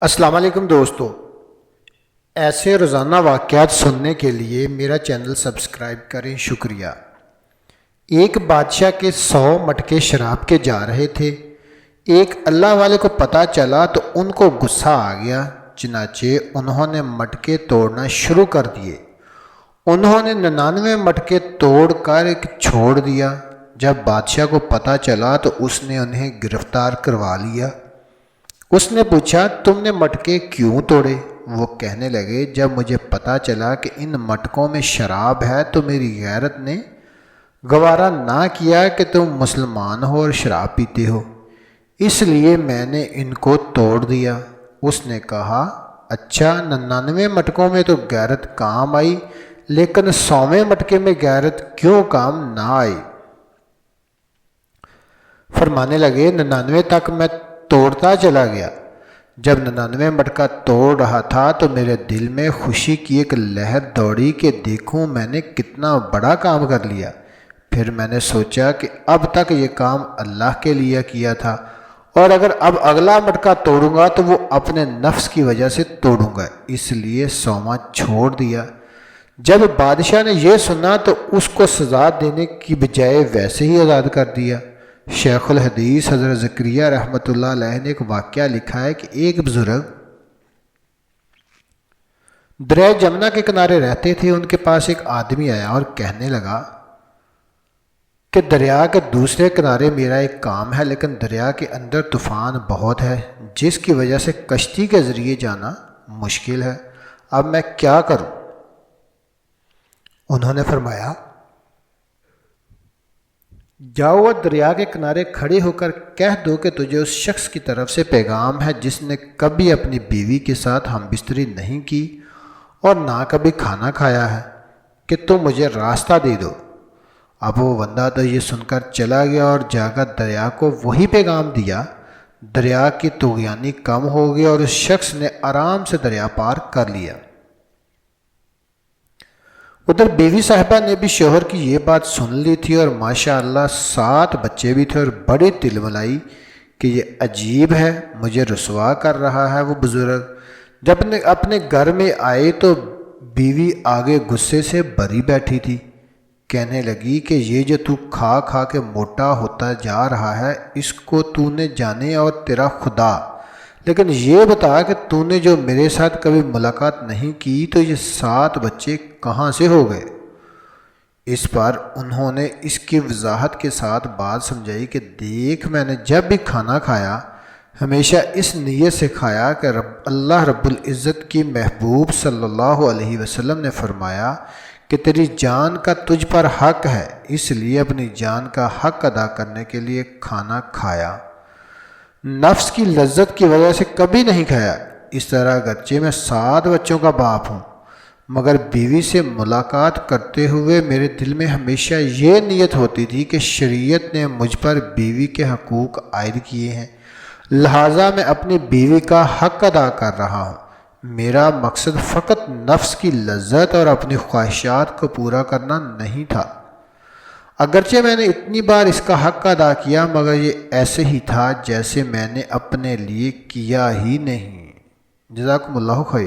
السلام علیکم دوستو، ایسے روزانہ واقعات سننے کے لیے میرا چینل سبسکرائب کریں، شکریہ۔ ایک بادشاہ کے 100 مٹکے شراب کے جا رہے تھے۔ ایک اللہ والے کو پتہ چلا تو ان کو غصہ آ گیا، چنانچہ انہوں نے مٹکے توڑنا شروع کر دیے۔ انہوں نے 99 مٹکے توڑ کر ایک چھوڑ دیا۔ جب بادشاہ کو پتہ چلا تو اس نے انہیں گرفتار کروا لیا۔ اس نے پوچھا، تم نے مٹکے کیوں توڑے؟ وہ کہنے لگے، جب مجھے پتہ چلا کہ ان مٹکوں میں شراب ہے تو میری غیرت نے گوارا نہ کیا کہ تم مسلمان ہو اور شراب پیتے ہو، اس لیے میں نے ان کو توڑ دیا۔ اس نے کہا، اچھا 99 مٹکوں میں تو غیرت کام آئی، لیکن 100ویں مٹکے میں غیرت کیوں کام نہ آئی؟ فرمانے لگے، 99 تک میں توڑتا چلا گیا۔ جب 99 مٹکا توڑ رہا تھا تو میرے دل میں خوشی کی ایک لہر دوڑی کہ دیکھوں میں نے کتنا بڑا کام کر لیا۔ پھر میں نے سوچا کہ اب تک یہ کام اللہ کے لیے کیا تھا، اور اگر اب اگلا مٹکا توڑوں گا تو وہ اپنے نفس کی وجہ سے توڑوں گا، اس لیے 100واں چھوڑ دیا۔ جب بادشاہ نے یہ سنا تو اس کو سزا دینے کی بجائے ویسے ہی آزاد کر دیا۔ شیخ الحدیث حضرت زکریا رحمۃ اللہ علیہ نے ایک واقعہ لکھا ہے کہ ایک بزرگ دریا جمنا کے کنارے رہتے تھے۔ ان کے پاس ایک آدمی آیا اور کہنے لگا کہ دریا کے دوسرے کنارے میرا ایک کام ہے، لیکن دریا کے اندر طوفان بہت ہے، جس کی وجہ سے کشتی کے ذریعے جانا مشکل ہے، اب میں کیا کروں؟ انہوں نے فرمایا، جاؤ اور دریا کے کنارے کھڑے ہو کر کہہ دو کہ تجھے اس شخص کی طرف سے پیغام ہے جس نے کبھی اپنی بیوی کے ساتھ ہم بستری نہیں کی اور نہ کبھی کھانا کھایا ہے، کہ تم مجھے راستہ دے دو۔ اب وہ بندہ تو یہ سن کر چلا گیا اور جا کر دریا کو وہی پیغام دیا۔ دریا کی طغیانی کم ہو گئی اور اس شخص نے آرام سے دریا پار کر لیا۔ ادھر بیوی صاحبہ نے بھی شوہر کی یہ بات سن لی تھی اور ماشاءاللہ 7 بچے بھی تھے، اور بڑی تلملائی کہ یہ عجیب ہے، مجھے رسوا کر رہا ہے۔ وہ بزرگ جب اپنے گھر میں آئے تو بیوی آگے غصے سے بری بیٹھی تھی۔ کہنے لگی کہ یہ جو تو کھا کھا کے موٹا ہوتا جا رہا ہے، اس کو تو نے جانے اور تیرا خدا، لیکن یہ بتا کہ تو نے جو میرے ساتھ کبھی ملاقات نہیں کی تو یہ 7 بچے کہاں سے ہو گئے؟ اس پر انہوں نے اس کی وضاحت کے ساتھ بات سمجھائی کہ دیکھ، میں نے جب بھی کھانا کھایا ہمیشہ اس نیت سے کھایا کہ اللہ رب العزت کی محبوب صلی اللہ علیہ وسلم نے فرمایا کہ تیری جان کا تجھ پر حق ہے، اس لیے اپنی جان کا حق ادا کرنے کے لیے کھانا کھایا، نفس کی لذت کی وجہ سے کبھی نہیں کھایا۔ اس طرح اگرچہ میں 7 بچوں کا باپ ہوں، مگر بیوی سے ملاقات کرتے ہوئے میرے دل میں ہمیشہ یہ نیت ہوتی تھی کہ شریعت نے مجھ پر بیوی کے حقوق عائد کیے ہیں، لہٰذا میں اپنی بیوی کا حق ادا کر رہا ہوں۔ میرا مقصد فقط نفس کی لذت اور اپنی خواہشات کو پورا کرنا نہیں تھا، اگرچہ میں نے اتنی بار اس کا حق ادا کیا، مگر یہ ایسے ہی تھا جیسے میں نے اپنے لیے کیا ہی نہیں۔ جزاکم اللہ خیر۔